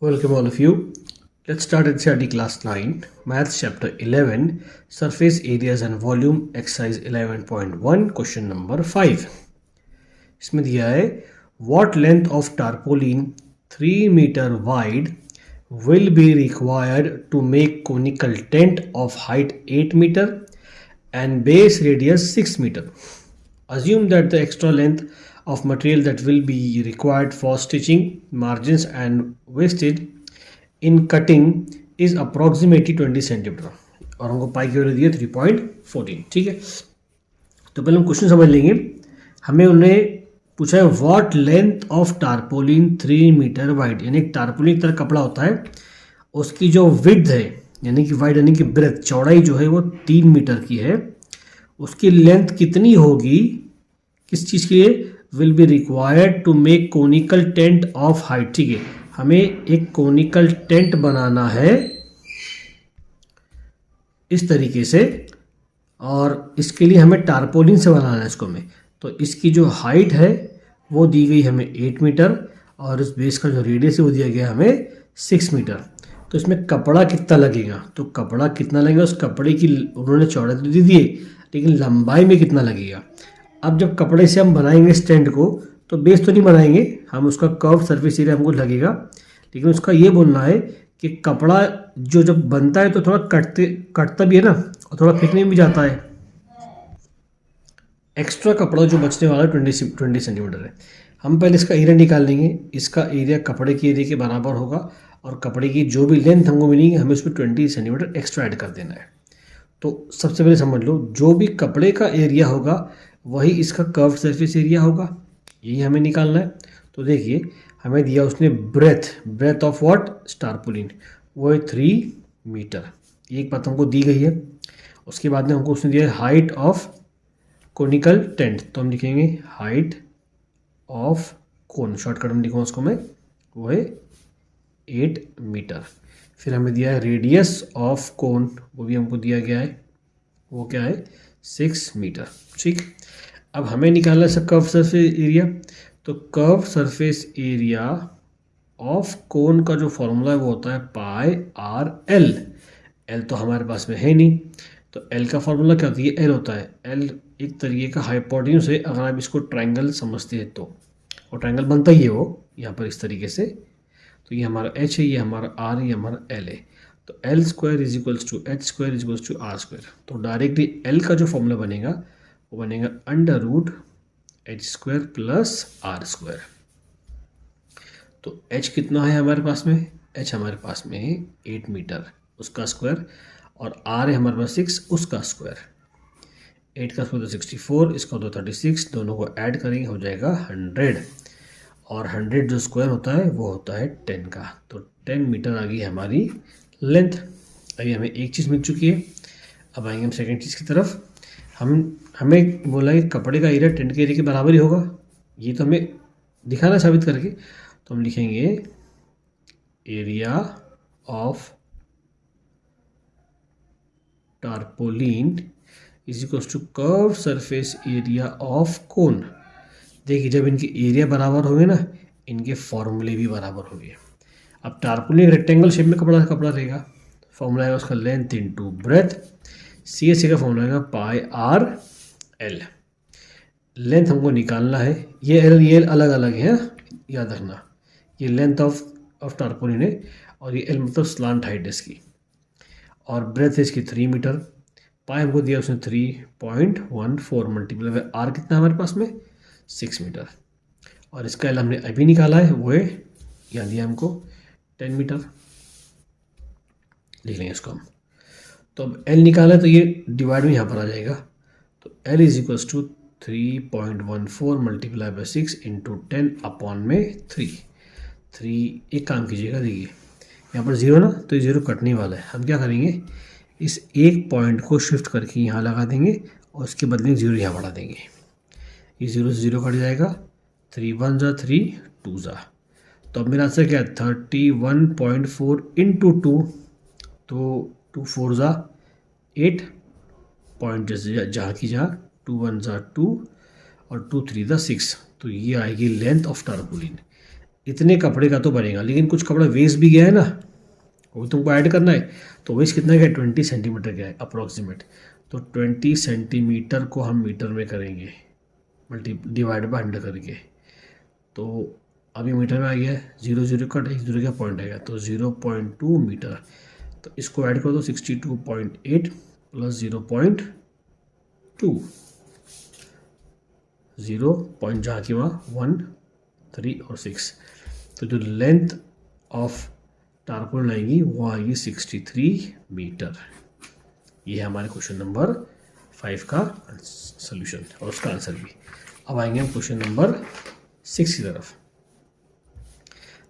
Welcome all of you. Let's start NCERT class 9, Maths chapter 11, Surface areas and volume, exercise 11.1, question number 5. इसमें दिया है what length of tarpaulin 3 meter wide will be required to make conical tent of height 8 meter and base radius 6 meter. Assume that the extra length of material that will be required for stitching, margins and wastage in cutting is approximately 20 centimetre और हमको पाई की value दी है 3.14. ठीक है, तो पहले हम question समझ लेंगे. हमें उन्हें पूछा है what length of tarpaulin 3 metre wide, यानी टारपोलिन तरह कपड़ा होता है, उसकी जो विड्थ है यानी कि वाइड यानी कि ब्रेथ चौड़ाई जो है वो 3 मीटर की है. उसकी लेंथ कितनी होगी, किस चीज़ के लिए, will be required to make conical tent of height. ठीक है, हमें एक कोनिकल टेंट बनाना है इस तरीके से और इसके लिए हमें टारपोलिन से बनाना है इसको हमें. तो इसकी जो हाइट है वो दी गई हमें 8 मीटर और इस बेस का जो रेडियस है वो दिया गया हमें 6 मीटर. तो इसमें कपड़ा कितना लगेगा, तो कपड़ा कितना लगेगा, उस कपड़े की उन्होंने चौड़ाई तो दी है लेकिन लंबाई में कितना लगेगा. अब जब कपड़े से हम बनाएंगे स्टैंड को तो बेस तो नहीं बनाएंगे हम, उसका कर्व सरफेस एरिया हमको लगेगा, लेकिन उसका ये बोलना है कि कपड़ा जो जब बनता है तो थोड़ा कटता भी है ना और थोड़ा फेंकने में भी जाता है. एक्स्ट्रा कपड़ा जो बचने वाला है 20 सेंटीमीटर है. हम पहले इसका एरिया निकाल लेंगे. इसका एरिया कपड़े के एरिया के बराबर होगा और कपड़े की जो भी लेंथ हमको मिलेगी हमें उसमें 20 सेंटीमीटर एक्स्ट्रा ऐड कर देना है. तो सबसे पहले समझ लो, जो भी कपड़े का एरिया होगा वही इसका कर्व सरफेस एरिया होगा, यही हमें निकालना है. तो देखिए हमें दिया उसने ब्रेथ ऑफ व्हाट, टारपोलिन, वो है 3 मीटर. एक बात हमको दी गई है. उसके बाद में हमको उसने दिया है हाइट ऑफ कोनिकल टेंट, तो हम लिखेंगे हाइट ऑफ कोन, शॉर्टकट में लिखूँगा उसको मैं, वो है 8 मीटर. फिर हमें दिया है रेडियस ऑफ कोन, वो भी हमको दिया गया है, वो क्या है 6 मीटर. ठीक, अब हमें निकालना है इसका कर्व सरफेस एरिया. तो कर्व सरफेस एरिया ऑफ कोन का जो फॉर्मूला है वो होता है पाई आर एल. एल तो हमारे पास में है नहीं, तो एल का फॉर्मूला क्या होता है, एल होता है, एल एक तरीके का हाइपोटेन्यूज है. अगर आप इसको ट्रायंगल समझते हैं तो, और ट्रायंगल बनता ही है वो यहाँ पर इस तरीके से. तो ये हमारा एच है, ये हमारा आर, ये हमारा एल है. तो L square is equals to H square is equals to R square. तो डायरेक्टली एल का जो फॉर्मूला बनेगा वो बनेगा under root H square plus R square. तो एच कितना है हमारे पास में, एच हमारे पास में है 8 मीटर, उसका स्क्वायर, और आर है हमारे पास 6, उसका स्क्वायर. 8 का स्क्वायर तो 64, इसका तो 36, दोनों को ऐड करेंगे हो जाएगा 100, और 100 जो स्क्वायर होता है वो होता है 10 का. तो 10 मीटर आ गई हमारी लेंथ. अभी हमें एक चीज़ मिल चुकी है. अब आएंगे हम सेकेंड चीज़ की तरफ. हमें बोला कि कपड़े का एरिया टेंट के एरिया के बराबर ही होगा, ये तो हमें दिखाना साबित करके. तो हम लिखेंगे area of tarpaulin is equals to curve surface area of cone. देखिए जब इनके एरिया बराबर होंगे ना, इनके फॉर्मूले भी बराबर होंगे. अब टारपोलिन रेक्टेंगल शेप में कपड़ा रहेगा, फॉर्मूला है उसका length into breadth, C S C का फॉर्मूला है पाई आर एल. लेंथ हमको निकालना है, ये एल अलग अलग है, याद रखना. ये लेंथ ऑफ टारपोलिन है और ये एल मतलब स्लांट हाइट है इसकी, और ब्रेथ है इसकी 3 मीटर. पाई हमको दिया उसने 3.14 मल्टीप्लाई बाय आर कितना हमारे पास में 6 मीटर, और इसका एल हमने अभी निकाला है, वो है यहाँ दिया हमको 10 मीटर. लिख लेंगे इसको हम. तो अब एल निकाला तो ये डिवाइड में यहाँ पर आ जाएगा. तो L is equals to 3.14 multiply by 6 into 10 upon में 3. एक काम कीजिएगा, देखिए यहाँ पर 0 ना, तो ये 0 कटने वाला है. हम क्या करेंगे, इस एक पॉइंट को शिफ्ट करके यहाँ लगा देंगे और उसके बदले 0 यहाँ बढ़ा देंगे. ये 0 से 0 कट जाएगा, 3 1 जा 3 2 जा. तो अब मेरा आंसर क्या है 31.4 इंटू 2, तो 2 4 जा 8 पॉइंट, जैसे जहाँ की जहाँ 2 1 जा 2 और 2 3 जा 6. तो ये आएगी लेंथ ऑफ टारपोलिन. इतने कपड़े का तो बनेगा, लेकिन कुछ कपड़ा वेस्ट भी गया है ना, वो तुमको ऐड करना है। तो वेस्ट कितना गया, 20 सेंटीमीटर गया है अप्रॉक्सीमेट। तो 20 सेंटीमीटर को हम मीटर में करेंगे, डिवाइड बाय 100 करके। तो अभी मीटर में आ गया है, 0 0 कट, 1 0 का पॉइंट आएगा, तो 0.2 मीटर। तो इसको ऐड कर दो, 62.8 प्लस 0.2, 0 पॉइंट जहाँ की वहाँ 1 3 और 6। तो जो लेंथ ऑफ टारपोलिन आएगी वो आएगी 63 मीटर। ये है हमारे क्वेश्चन नंबर 5 का सोल्यूशन और उसका आंसर भी। अब आएंगे हम क्वेश्चन नंबर 6 की तरफ।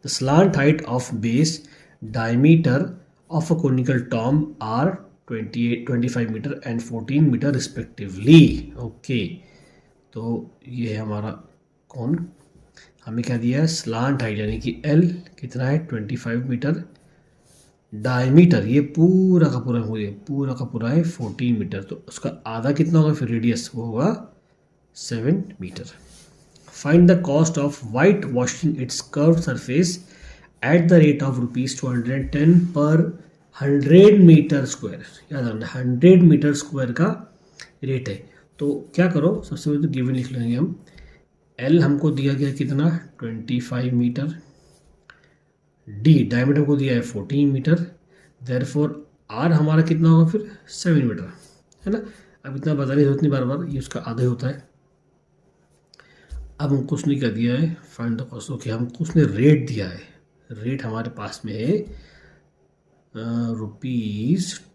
The slant height of base diameter of a conical tomb are 25 metre and 14 metre respectively. Okay, तो ये है हमारा कौन, हमें क्या दिया है, स्लांट हाइट यानी कि एल कितना है 25 मीटर, डायमीटर ये पूरा का पूरा हो, पूरा का पूरा है 14 मीटर। तो उसका आधा कितना होगा फिर रेडियस, वो होगा 7 metre. Find the cost of white washing its curve surface at the rate of ₹210 per 100 metre square. याद रखना 100 मीटर स्क्वायर का रेट है। तो क्या करो, सबसे पहले तो गिवन लिख लेंगे हम। एल हमको दिया गया कितना 25 मीटर, डी डायमीटर को दिया है 14 मीटर, देयरफॉर आर हमारा कितना होगा फिर 7 मीटर, है ना। अब इतना बताने की जरूरत नहीं बार बार, ये उसका आधा होता है। अब हमको उसने क्या दिया है, फाइंड द कॉस्ट। ओके, हमको उसने रेट दिया है, रेट हमारे पास में है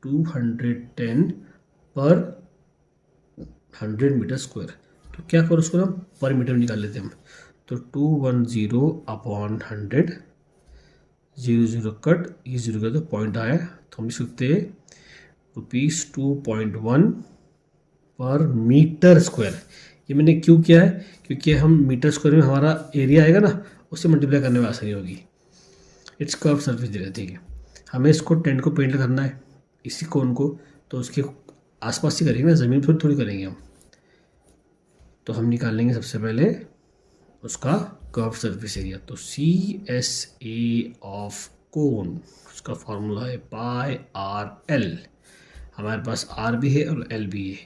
₹210 पर 100 मीटर स्क्वायर। तो क्या करो, उसको हम पर मीटर निकाल लेते हैं हम। तो 210 अपॉन 100, 0 0 कट, ये 0 का तो पॉइंट आया, तो हम लिख सकते हैं ₹2.1 पर मीटर स्क्वायर। ये मैंने क्यों किया है, क्योंकि हम मीटर स्क्वायर में हमारा एरिया आएगा ना, उससे मल्टीप्लाई करने में आसानी होगी। इट्स कर्व सर्फेस दे रहे, ठीक है। हमें इसको 10 को पेंट करना है, इसी कोन को, तो उसके आसपास ही करेंगे ना, ज़मीन पर थोड़ी करेंगे हम। तो हम निकालेंगे सबसे पहले उसका कर्व सरफेस एरिया। तो CSA ऑफ कोन, उसका फॉर्मूला है πRL। हमारे पास R भी है और L भी है।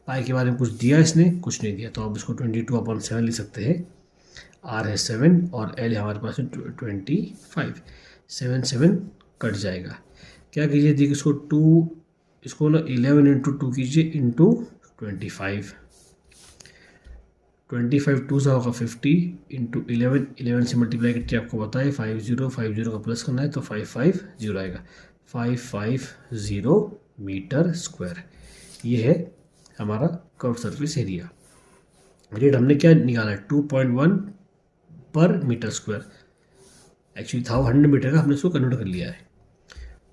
पाई के बारे में कुछ दिया इसने, कुछ नहीं दिया, तो आप इसको 22/7 लिख सकते हैं। R है 7 और L हमारे पास है 25। 7 7 कट जाएगा। क्या कीजिए, देखिए इसको 2, इसको ना 11 × 2 कीजिए इंटू 25। 25 2 सा होगा 50 इंटू 11, 11 से मल्टीप्लाई करके आपको बताए 50, 50 का प्लस करना है तो 550 आएगा, 550 मीटर स्क्वायर। ये है हमारा कर्व सरफेस एरिया। रेट हमने क्या निकाला है 2.1 पर मीटर स्क्वायर, एक्चुअली था 100 मीटर का, हमने इसको कन्वर्ट कर लिया है।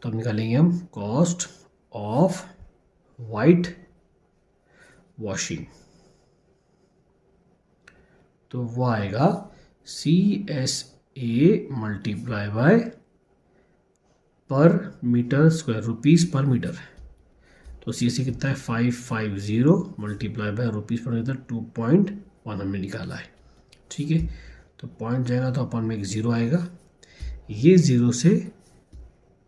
तो अब निकालेंगे हम कॉस्ट ऑफ वाइट वॉशिंग। तो वो आएगा CSA मल्टीप्लाई बाय पर मीटर स्क्वायर, रुपीज़ पर मीटर। तो CSA कितना है 550 मल्टीप्लाई बाय रुपीज़ पर मीटर 2.1 हमने निकाला है, ठीक है। तो पॉइंट जाएगा तो अपन में एक 0 आएगा, ये 0 से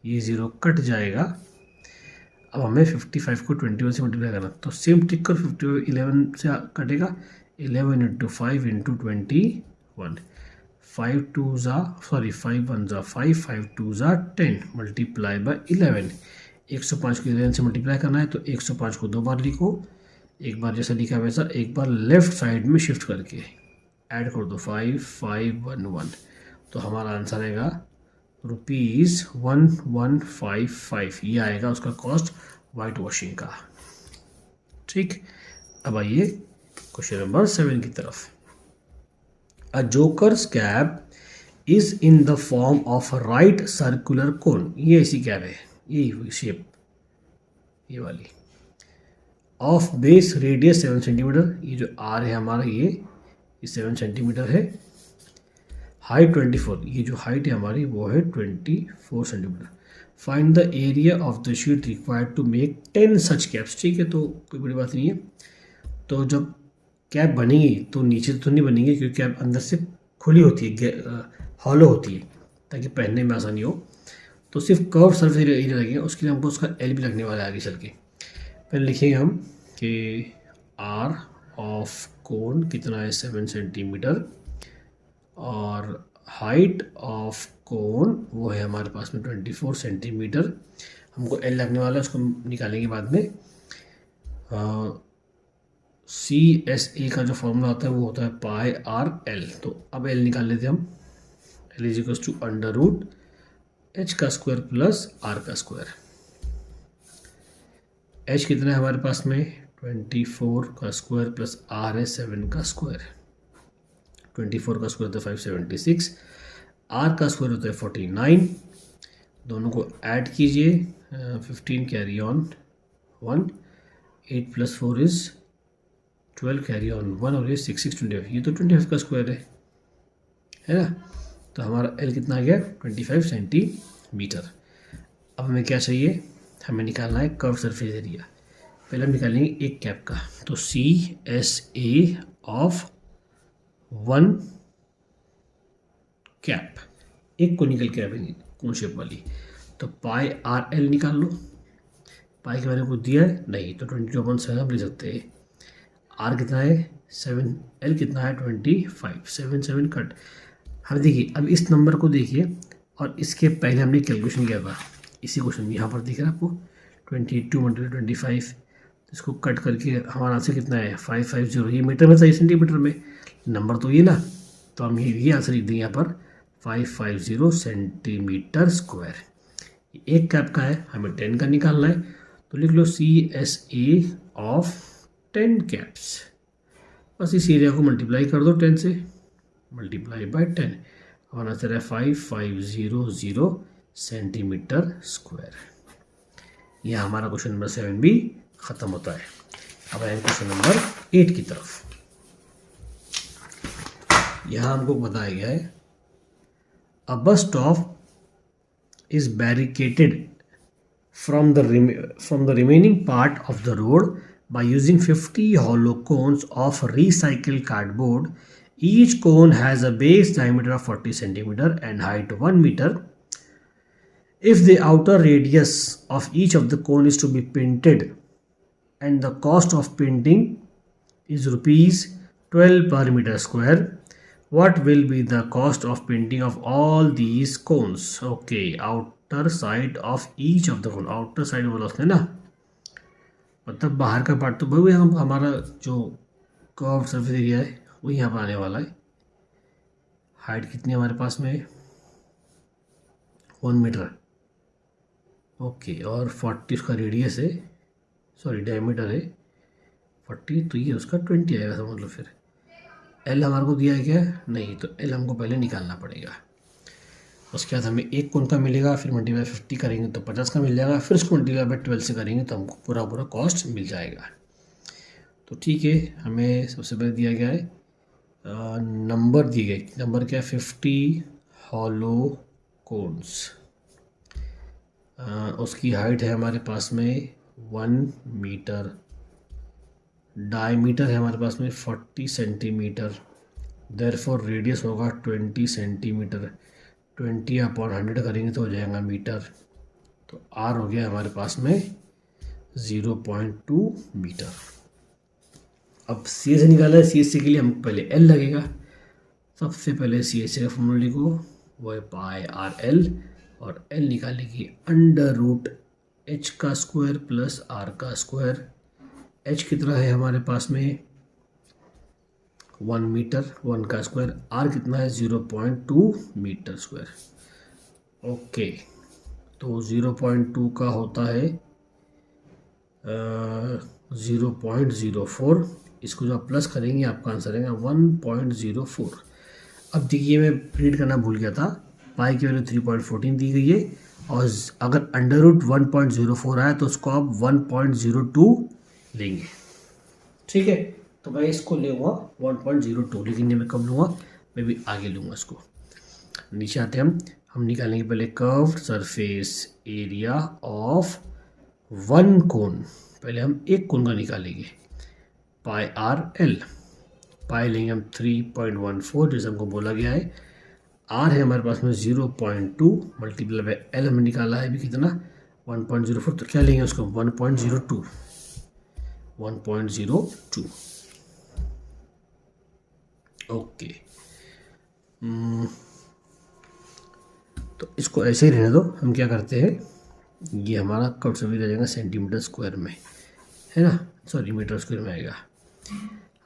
ये 0 कट जाएगा। अब हमें 55 को 21 से मल्टीप्लाई करना, तो सेम टिक कर 50 11 से कटेगा, 11 × 5 × 21, 5 2 ज़ा 5 1 ज़ा 5, 5 2 ज़ा 10 मल्टीप्लाई बाय 11। 105 को 11 से मल्टीप्लाई करना है, तो 105 को 2 बार लिखो, एक बार जैसा लिखा वैसा, एक बार लेफ्ट साइड में शिफ्ट करके ऐड कर दो 5511। तो हमारा आंसर आएगा ₹1155। ये आएगा उसका कॉस्ट वाइट वॉशिंग का, ठीक। अब आइए क्वेश्चन नंबर 7 की तरफ। A jokers cap is in the form of right circular cone. ये ऐसी कैप है, ये शेप, ये वाली, ऑफ बेस रेडियस 7 सेंटीमीटर। ये जो आर है हमारा, ये 7 सेंटीमीटर है। हाइट 24, ये जो हाइट है हमारी वो है 24 centimetre. Find the area of the sheet required to make 10 such caps, ठीक है। तो कोई बड़ी बात नहीं है। तो जब कैप बनेगी तो नीचे तो नहीं बनेगी, क्योंकि कैप अंदर से खुली होती है, हॉलो होती है ताकि पहनने में आसानी हो। तो सिर्फ कर्व सरफेस एरिया लगेगा, उसके लिए हमको उसका एल भी लगने वाला है आगे चल के। पहले लिखेंगे हम कि आर ऑफ कोन कितना है 7 सेंटीमीटर, और हाइट ऑफ कोन वो है हमारे पास में 24 सेंटीमीटर। हमको एल लगने वाला है, उसको निकालेंगे बाद में। सी एस ए का जो फॉर्मूला होता है वो होता है पाई आर एल। तो अब एल निकाल लेते हैं हम। L is equals to under root H का स्क्वायर प्लस आर का स्क्वायर। एच कितना है हमारे पास में 24 का स्क्वायर प्लस आर है 7 का स्क्वायर। 24 का स्क्वायर होता है 576, आर का स्क्वायर होता है 49। दोनों को ऐड कीजिए, 15 carry on 1, 8 + 4 is 12 carry on 1, और ये 6 6 25, ये तो 25 का स्क्वायर है ना। तो हमारा एल कितना आ गया 25 सेंटीमीटर। अब हमें क्या चाहिए, हमें निकालना है कर्व सरफेस एरिया। पहले हम निकालेंगे एक कैप का, तो C S A of 1 cap, एक को निकल के आएगी कौन शेप वाली, तो पाई आर एल निकाल लो। पाई के मैंने कुछ दिया है नहीं, तो 22/7 हम ले सकते हैं। आर कितना है 7, एल कितना है 25, 7 7 कट। हम देखिए अब इस नंबर को देखिए, और इसके पहले हमने कैलकुलेशन किया था इसी क्वेश्चन में, यहाँ पर दिख रहा है आपको 22 × 25। इसको कट करके हमारा आंसर कितना है 550। ये मीटर में सही सेंटीमीटर में, नंबर तो ये ना, तो हम ये आंसर लिख देंगे यहाँ पर 550 सेंटीमीटर स्क्वायर। एक कैप का है, हमें 10 का निकालना है, तो लिख लो C S A of 10 caps. बस इस एरिया को मल्टीप्लाई कर दो 10 से, मल्टीप्लाई बाय 10, हमारा आंसर है 5500 सेंटीमीटर स्क्वायर। यह हमारा क्वेश्चन नंबर 7 भी ख़त्म होता है। अब आए क्वेश्चन नंबर 8 की तरफ। यहाँ हमको बताया गया है a bus stop is barricaded from the remaining part of the road by using 50 hollow cones of recycled cardboard. Each cone has a base diameter of 40 centimeter and height 1 meter. If the outer radius of each of the cone is to be painted and the cost of painting is rupees 12 per meter square, what will be the cost of painting of all these cones? Okay, outer side of each of the cone, outer side बोला उसने ना, मतलब बाहर का part तो भाई हम हमारा जो कर्व सरफेस एरिया है वो यहाँ पर आने वाला है। हाइट कितनी हमारे पास में 1 मीटर, ओके, और 40 उसका रेडियस है, सॉरी डायमीटर है 40, तो ये उसका 20 आएगा समझ लो। फिर एल हमारे को दिया है क्या नहीं, तो एल हमको पहले निकालना पड़ेगा। उसके बाद हमें एक कोन का मिलेगा, फिर मल्टीप्लाई 50 करेंगे तो 50 का मिल जाएगा, फिर उसको मल्टीप्लाई बाय 12 से करेंगे तो हमको पूरा पूरा कॉस्ट मिल जाएगा। तो ठीक है, हमें सबसे पहले दिया गया है नंबर दिए गए, नंबर क्या है 50 हॉलो कोन्स। उसकी हाइट है हमारे पास में 1 मीटर, डायमीटर है हमारे पास में 40 सेंटीमीटर, देयरफॉर रेडियस होगा 20 सेंटीमीटर। 20/100 करेंगे तो हो जाएगा मीटर, तो आर हो गया हमारे पास में 0.2 मीटर। अब सी से निकाला है, सी के लिए हमको पहले एल लगेगा। सबसे पहले सी का फॉर्मूला लिखो, वो है पाई आर एल, और एल निकालेगी अंडर रूट एच का स्क्वायर प्लस आर का स्क्वायर। एच कितना है हमारे पास में 1 मीटर, 1 का स्क्वायर, आर कितना है 0.2 मीटर स्क्वायर। ओके, तो 0.2 का होता है 0.04, इसको जो आप प्लस करेंगे आपका आंसर आएगा 1.04। अब देखिए मैं रीड करना भूल गया था, पाई की वैल्यू 3.14 दी गई है, और अगर अंडर रूट 1.04 आया तो उसको आप 1.02 लेंगे। ठीक है, तो मैं इसको लूँगा 1.02, लेकिन ये मैं कब लूँगा, मैं भी आगे लूँगा इसको। नीचे आते हम निकालेंगे पहले कर्व सरफेस एरिया ऑफ 1 कोन। पहले हम एक कोन का निकालेंगे, पाई आर एल, पाई लेंगे हम 3.14 जैसे हमको बोला गया है, आर है हमारे पास में 0.2 मल्टीप्लाई बाय एल हमें निकाला है अभी कितना 1.04, तो क्या लेंगे उसको 1.02 ओके। तो इसको ऐसे ही रहने दो, हम क्या करते हैं, ये हमारा कब सभी रह जाएगा सेंटीमीटर स्क्वायर में, है ना, सॉरी मीटर स्क्वायर में आएगा।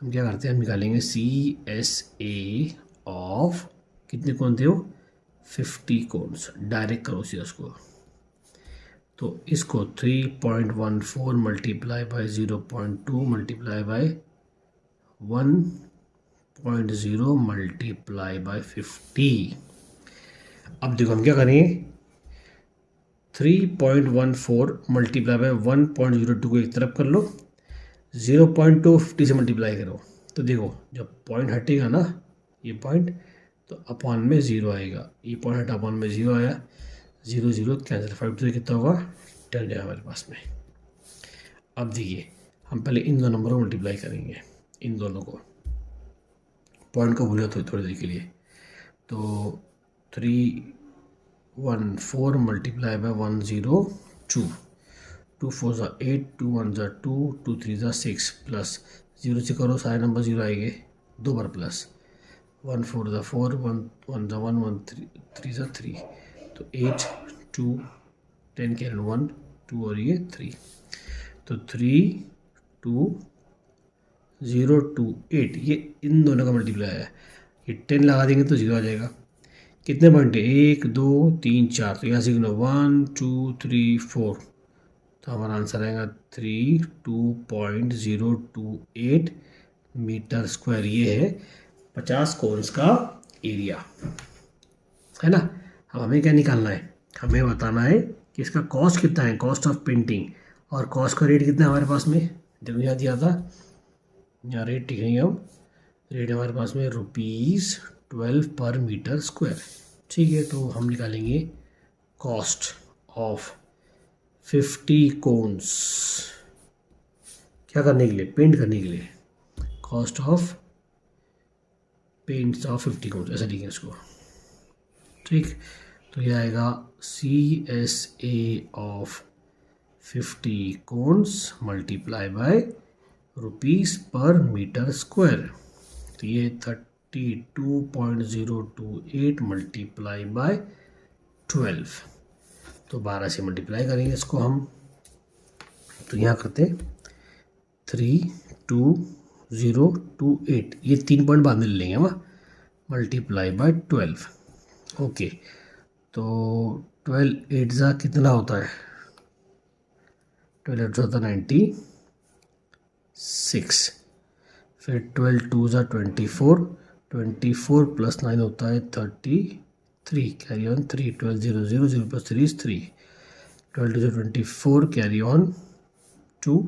हम क्या करते हैं, हम निकालेंगे CSA ऑफ कितने कोण थे वो 50 कोन्स, डायरेक्ट करो सी उसको। तो इसको 3.14 multiply bye 0.2 multiply by 1.0 multiply by 50। अब देखो हम क्या करेंगे, 3.14 मल्टीप्लाई बाय 1.02 को एक तरफ कर लो, 0.2 50 से मल्टीप्लाई करो, तो देखो जब पॉइंट हटेगा ना ये पॉइंट, तो अपॉन में 0 आएगा, ये पॉइंट हटा अपॉन में 0 आया, 0 0 कैंसिल, 5 से कितना होगा 10 है हमारे पास में। अब देखिए हम पहले इन दो नंबरों को मल्टीप्लाई करेंगे, इन दोनों को, पॉइंट को भूलिए थोड़ी देर के लिए। तो 314 मल्टीप्लाई बाय 102, 2 4 ज़ा 8, 2 1 ज़ा 2, 2 3 ज़ा 6, प्लस 0 से करो सारे नंबर 0 आएंगे, 2 बार प्लस, 1 4 ज़ा 4, 1 1 ज़ा 1, 1 3 ज़ा 3, तो 8 2 10 के 1 2 और ये 3, तो 3 2 0 2 8, ये इन दोनों का मल्टीप्लाई है, ये 10 लगा देंगे तो 0 आ जाएगा। कितने पॉइंट है 1 2 3 4, तो यहाँ से 1 2 3 4, तो हमारा आंसर आएगा 32.028 मीटर स्क्वायर। ये है 50 कोन्स का एरिया, है ना। अब हमें क्या निकालना है, हमें बताना है कि इसका कॉस्ट कितना है, कॉस्ट ऑफ पेंटिंग, और कॉस्ट का रेट कितना है हमारे पास में, देखो यहाँ दिया था, यहाँ रेट लिखेंगे हम, रेट हमारे पास में ₹12 पर मीटर स्क्वायर, ठीक है। तो हम निकालेंगे कॉस्ट ऑफ 50 कोन्स, क्या करने के लिए, पेंट करने के लिए, cost of paints of 50 cones, ऐसा लिखेंगे इसको, ठीक। तो ये आएगा CSA of 50 cones multiply by rupees per metre square, तो ये 32.028 मल्टीप्लाई बाय 12, तो 12 से मल्टीप्लाई करेंगे इसको हम, तो यहाँ करते 32028, ये 3 पॉइंट बाद में ले लेंगे हम, मल्टीप्लाई बाय 12, ओके। तो 12 8 ज़ा कितना होता है, 12 8 ज़ा 96, फिर 12 2 ज़ा 24, 24 प्लस 9 होता है 33, कैरी ऑन 3, 12 0 0 0 प्लस 3 इज 3, 12 2 ज़ा 24, कैरी ऑन 2,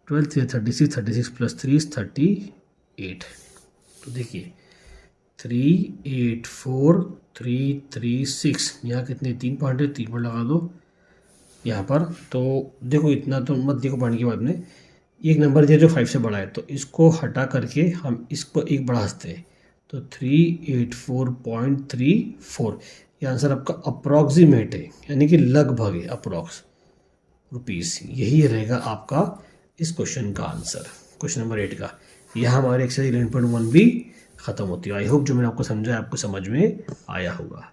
12 3 36, 36 प्लस 3 इज 38। तो देखिए 384336, यहाँ कितने 3 पॉइंट है, 3 पॉइंट लगा दो यहाँ पर। तो देखो इतना तो मत देखो पॉइंट के बाद में, एक नंबर दिया जो 5 से बड़ा है, तो इसको हटा करके हम इसको एक बढ़ाते हैं, तो 384.34, ये आंसर आपका अप्रॉक्सीमेट है, यानी कि लगभग है, अप्रॉक्स रुपीस, यही रहेगा आपका इस क्वेश्चन का आंसर, क्वेश्चन नंबर 8 का। यह हमारे एक्सरसाइज 11.1 भी ख़त्म होती है। आई होप जो मैंने आपको समझाया आपको समझ में आया होगा।